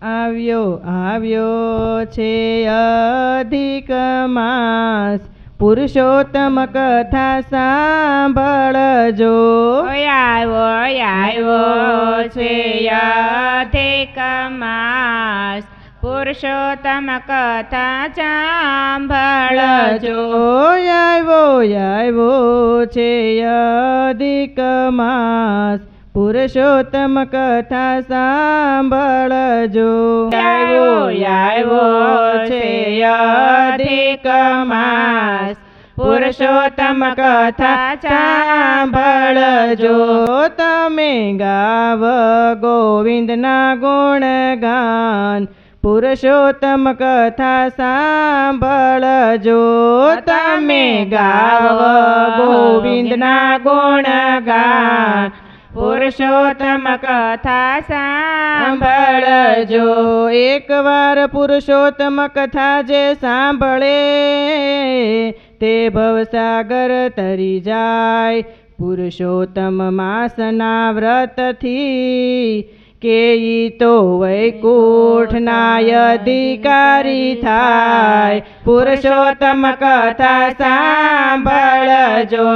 આવ્યો આવ્યો છે અધિક માસ, પુરુષોત્તમ કથા સાંભળજો. આવ્યો છે અધિક માસ, પુરુષોત્તમ કથા સાંભળજો. આવ્યો છે અધિક માસ, પુરુષોત્તમ કથા સાંભળજો. આવ્યો છે અધિક માસ, પુરુષોત્તમ કથા સાંભળજો. તમે ગાવ ગોવિંદના ગુણગાન, પુરુષોત્તમ કથા સાંભળજો. તમે ગાવ ગોવિંદના ગુણગાન, પુરુષોત્તમ કથા સાંભળજો. એકવાર પુરુષોત્તમ કથા જે સાંભળે, તે ભવસાગર તરી જાય. પુરુષોત્તમ માસના વ્રતથી, કે ઈ તો વૈકુંઠના અધિકારી થાય. પુરુષોત્તમ કથા સાંભળજો,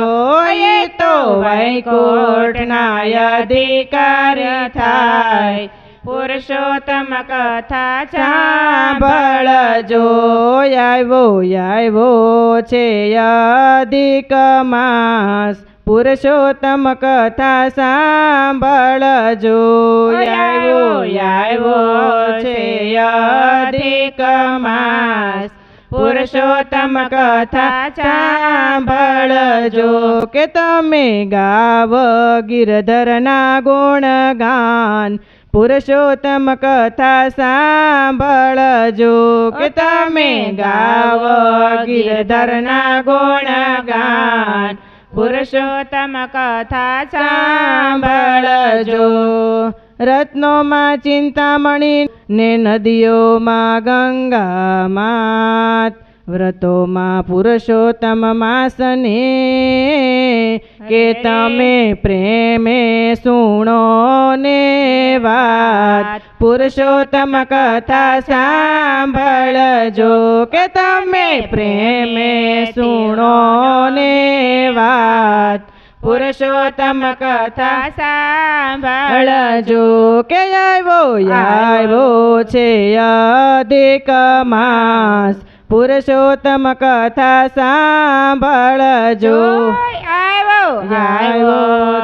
એ તો વૈકુંઠના અધિકારી થાય. પુરુષોત્તમ કથા સાંભળજો. આવ્યો છે અધિક માસ, પુરુષોત્તમ કથા સાંભળજો. આવ્યો છે અધિક માસ, પુરુષોત્તમ કથા સાંભળજો. કે તમે ગાવ ગિરધરના ગુણગાન, પુરુષોત્તમ કથા સાંભળજો. કે તમે ગાવ ગિરધરના ગુણગાન, પુરુષોત્તમ કથા સાંભળજો. રત્નોમાં ચિંતામણી ને નદીઓમાં ગંગા માત, વ્રતોમાં પુરુષોત્તમ માસને, કે તમે પ્રેમે સુણો ને વાત. પુરુષોત્તમ કથા સાંભળજો. કે તમે પ્રેમે સુણો ને વાત. પુરુષોત્તમ કથા સાંભળજો. કે આવ્યો છે અધિક માસ, પુરુષોત્તમ કથા સાંભળજો. આવ્યો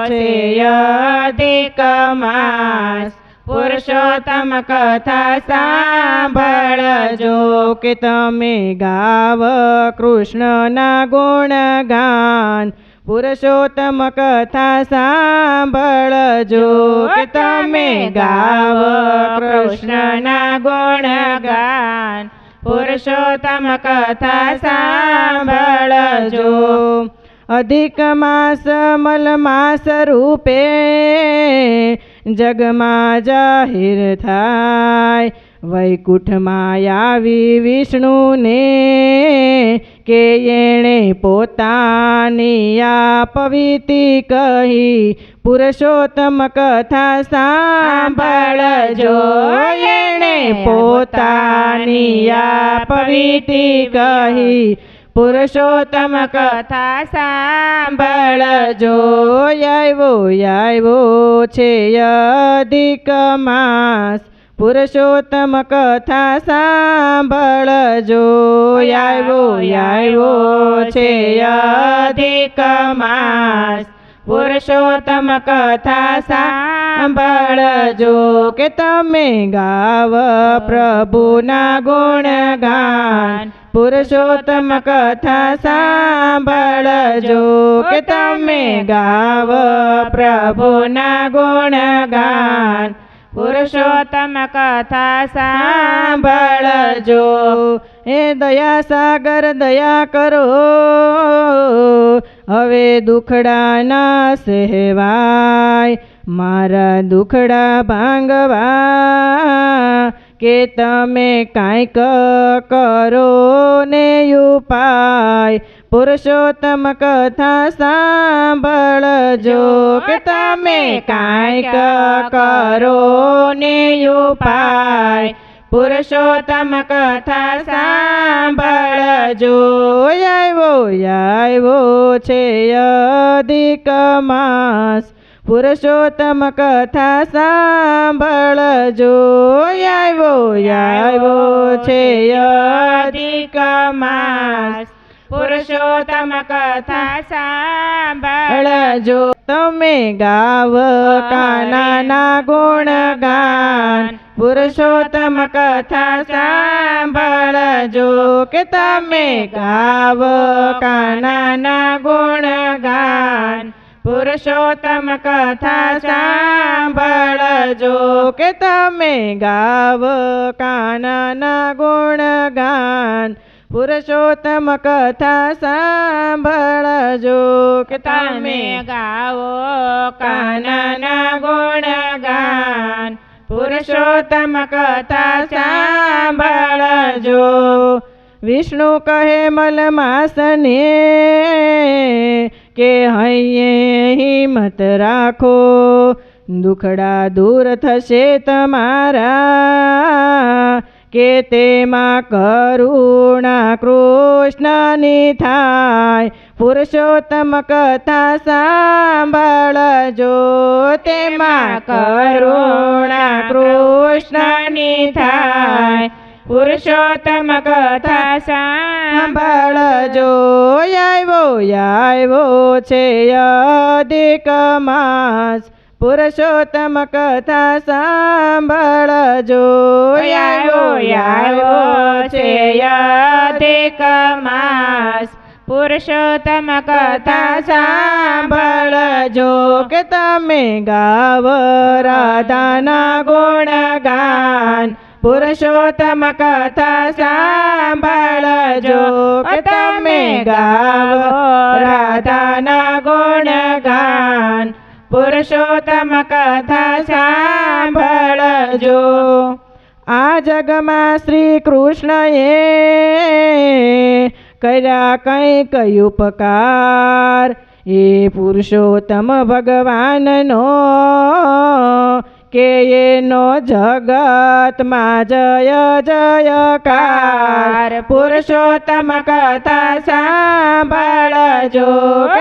છે અધિક માસ, પુરુષોત્તમ કથા સાંભળજો. કે તમે ગાવ કૃષ્ણના ગુણગાન, પુરુષોત્તમ કથા સાંભળજો. કે તમે ગાવ કૃષ્ણના ગુણગાન, પુરુષોત્તમ કથા સાંભળજો. અધિક માસ મલમાસ રૂપે, જગમાં જાહેર થાય. વૈકુંઠમાં આવી વિષ્ણુને, કે એણે પોતાની આપવીતી કહી. પુરુષોત્તમ કથા સાંભળજો. એણે પોતાની આપવીતી કહી. પુરુષોત્તમ કથા સાંભળજો. આવ્યો છે અધિક માસ, પુરુષોત્તમ કથા સાંભળજો. આવ્યો છે અધિક માસ, પુરુષોત્તમ કથા સાંભળજો. કે તમે ગાવ પ્રભુના ગુણગાન, પુરુષોત્તમ કથા સાંભળજો. કે તમે ગાવ પ્રભુના ગુણગાન, પુરુષોત્તમ કથા સાંભળજો. હે દયા સાગર દયા કરો, હવે દુખડા ના સહેવાય. મારા દુખડા ભાંગવા, કે તમે કાંઈક કરો ને ઉપાય. પુરુષોત્તમ કથા સાંભળજો કે તમે કાંઈક કરો ને ઉપાય પુરુષોત્તમ કથા સાંભળજો આવ્યો છે અધિક માસ પુરુષોત્તમ કથા સાંભળજો આવ્યો છે અધિક માસ પુરુષોત્તમ કથા સાંભળજો તમે ગાવ કાનાના ગુણગાન પુરુષોત્તમ કથા સાંભળજો કે તમે ગાવ કાનાના ગુણગાન પુરુષોત્તમ કથા સાંભળજો કે તમે ગાવ કાનાના ગુણગાન પુરુષોત્તમ કથા સાંભળજો કે તમે ગાવો કાનના ગુણગાન પુરુષોત્તમ કથા સાંભળજો વિષ્ણુ કહે મલમાસને કે હૈયે હિંમત રાખો દુખડા દૂર થશે તમારા કે તેમાં કરુણા કૃષ્ણની થાય પુરુષોત્તમ કથા સાંભળજો તેમાં કરુણા કૃષ્ણની થાય પુરુષોત્તમ કથા સાંભળજો આવ્યો છે અધિક માસ પુરુષોત્તમ કથા સાંભળજો આવ્યો છે અધિક માસ પુરુષોત્તમ કથા સાંભળજો કે તમે ગાવ રાધાના ગુણગાન પુરુષોત્તમ કથા સાંભળજો કે તમે ગાવ રાધાના ગુણગાન પુરુષોત્તમ કથા સાંભળજો આ જગમાં શ્રી કૃષ્ણએ કર્યા કંઈક ઉપકાર એ પુરુષોત્તમ ભગવાનનો કે એનો જગતમાં જય જયકાર પુરુષોત્તમ કથા સાંભળજો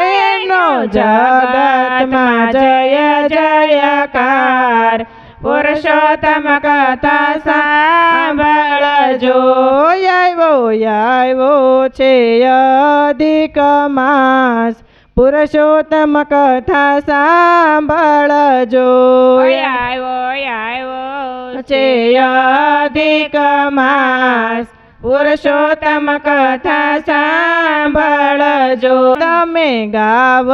એનો જગતમાં જય જયકાર પુરુષોત્તમ કથા સાંભળજો આવ્યો છે અધિક માસ પુરુષોત્તમ કથા સાંભળજો આવ્યો છે અધિક માસ પુરુષોત્તમ કથા સાંભળજો તમે ગાવ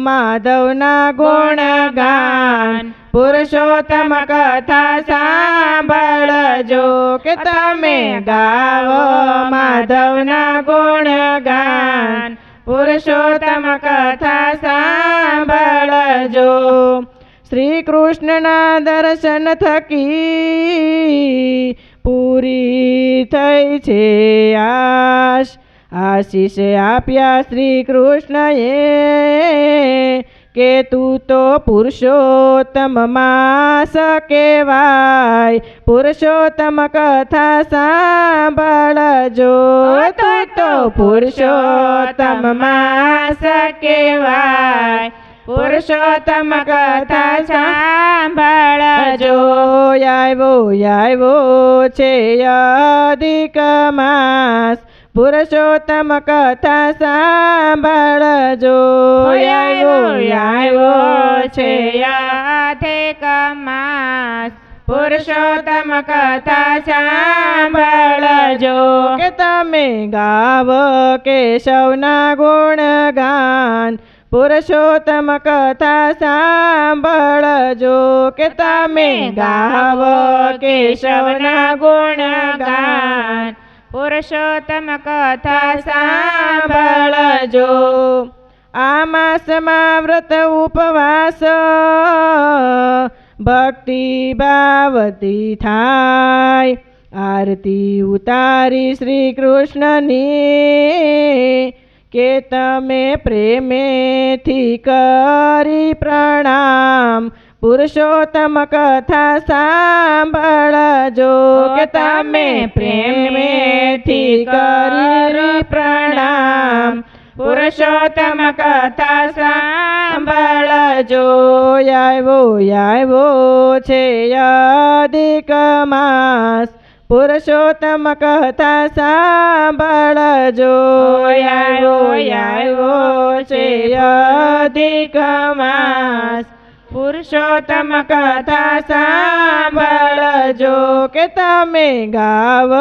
માધવના ગુણગાન પુરુષોત્તમ કથા સાંભળજો કે તમે ગાવ માધવના ગુણગાન પુરુષોત્તમ કથા સાંભળજો શ્રી કૃષ્ણના દર્શન થકી પૂરી થઈ છે આશીષ આપ્યા શ્રી કૃષ્ણએ કે તું તો પુરુષોત્તમ માસ કહેવાય પુરુષોત્તમ કથા સાંભળજો તું તો પુરુષોત્તમ માસ કહેવાય પુરુષોત્તમ કથા સાંભળજો આવ્યો છે અધિક માસ પુરુષોત્તમ કથા સાંભળજો આવ્યો છે અધિક માસ પુરુષોત્તમ કથા સાંભળજો કે તમે ગાવ કેશવના ગુણગાન પુરુષોત્તમ કથા સાંભળજો કે તમે ગાવ કેશવના ગુણગાન પુરુષોત્તમ કથા સાંભળજો આ માસમાં વ્રત ઉપવાસ ભક્તિ ભાવતી થાય આરતી ઉતારી શ્રી કૃષ્ણની કે તમે પ્રેમેથી કરી પ્રણામ પુરુષોત્તમ કથા સાંભળજો કે તમે પ્રેમેથી કરી પ્રણામ પુરુષોત્તમ કથા સાંભળજો આવ્યો છે અધિક માસ પુરુષોત્તમ કથા સાંભળજો આવ્યો છે અધિક માસ પુરુષોત્તમ કથા સાંભળજો કે તમે ગાવ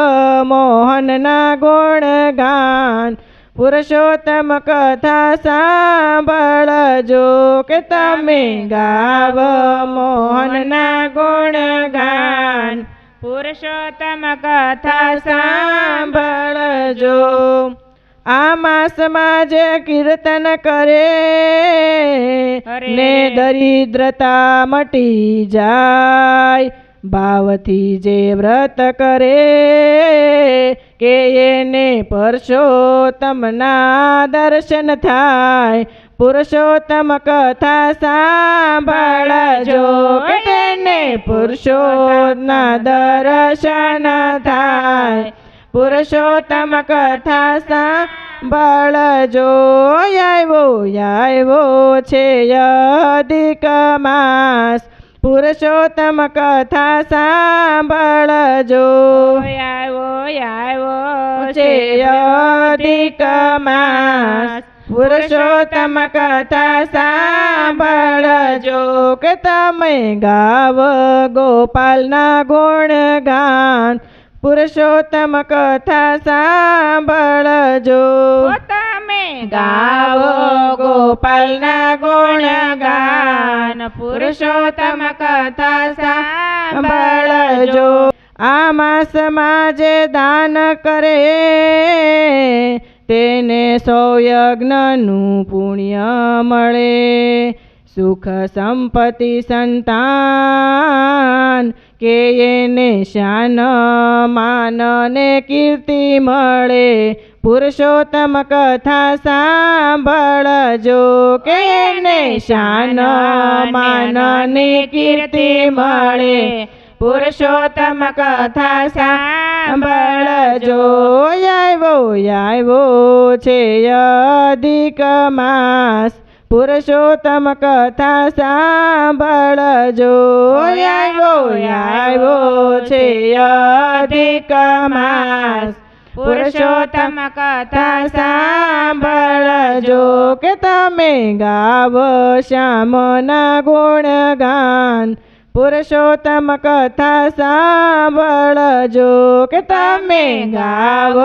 મોહનના ગુણગાન પુરુષોત્તમ કથા સાંભળજો કે તમે ગાવ મોહનના ગુણગાન પુરુષોત્તમ કથા સાંભળજો આ માસમાં જે કીર્તન કરે ને દરિદ્રતા મટી જાય ભાવથી જે વ્રત કરે કે એને પુરુષોત્તમના દર્શન થાય પુરુષોત્તમ કથા સાંભળજો કે તેને પુરુષોત્તમના દર્શન થાય પુરુષોત્તમ કથા સાંભળજો આવ્યો છે અધિક માસ પુરુષોત્તમ કથા સાંભળજો આવ્યો છે અધિક માસ પુરુષોત્તમ કથા સાંભળજો કે તમે ગાવ ગોપાલના ગુણગાન પુરુષોત્તમ કથા સાંભળજો તમે ગાવો ગોપાલના ગુણગાન પુરુષોત્તમ કથા સાંભળજો આ માસમાં જે દાન કરે તેને 100 યજ્ઞનું પુણ્ય મળે સુખ સંપત્તિ સંતાન કે એને શાન માન ને કીર્તિ મળે પુરુષોત્તમ કથા સાંભળજો કે એને શાન માન ને કીર્તિ મળે પુરુષોત્તમ કથા સાંભળજો આવ્યો છે અધિક માસ પુરુષોત્તમ કથા સાંભળજો આવ્યો છે અધિક માસ પુરુષોત્તમ કથા સાંભળજો કે તમે ગાવ શ્યામના ગુણગાન પુરુષોત્તમ કથા સાંભળજો કે તમે ગાવ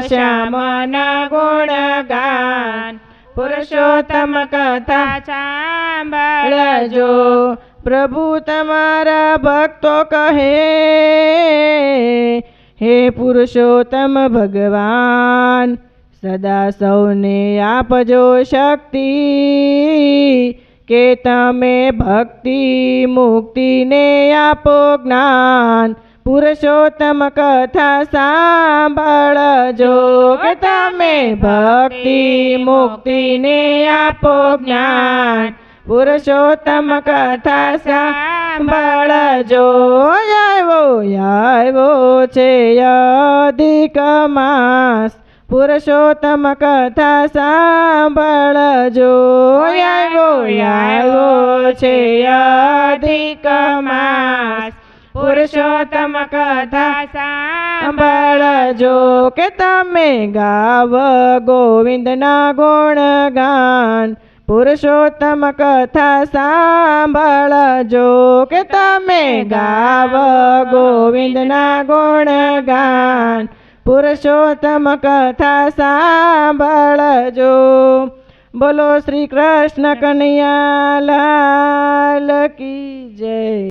શ્યામના ગુણગાન પુરુષોત્તમ કથા સાંભળજો પ્રભુ તમારા ભક્તો કહે હે પુરુષોત્તમ ભગવાન સદા સૌને આપજો શક્તિ કે તમે ભક્તિ મુક્તિને આપો જ્ઞાન પુરુષોત્તમ કથા સાંભળજો કે તમે ભક્તિ મુક્તિને આપો જ્ઞાન પુરુષોત્તમ કથા સાંભળજો આવ્યો છે અધિક માસ પુરુષોત્તમ કથા સાંભળજો આવ્યો છે અધિક માસ પુરુષોત્તમ કથા સાંભળજો કે તમે ગાવ ગોવિંદના ગુણગાન પુરુષોત્તમ કથા સાંભળજો કે તમે ગાવ ગોવિંદના ગુણગાન પુરુષોત્તમ કથા સાંભળજો બોલો શ્રી કૃષ્ણ કનૈયા લાલ કી જય.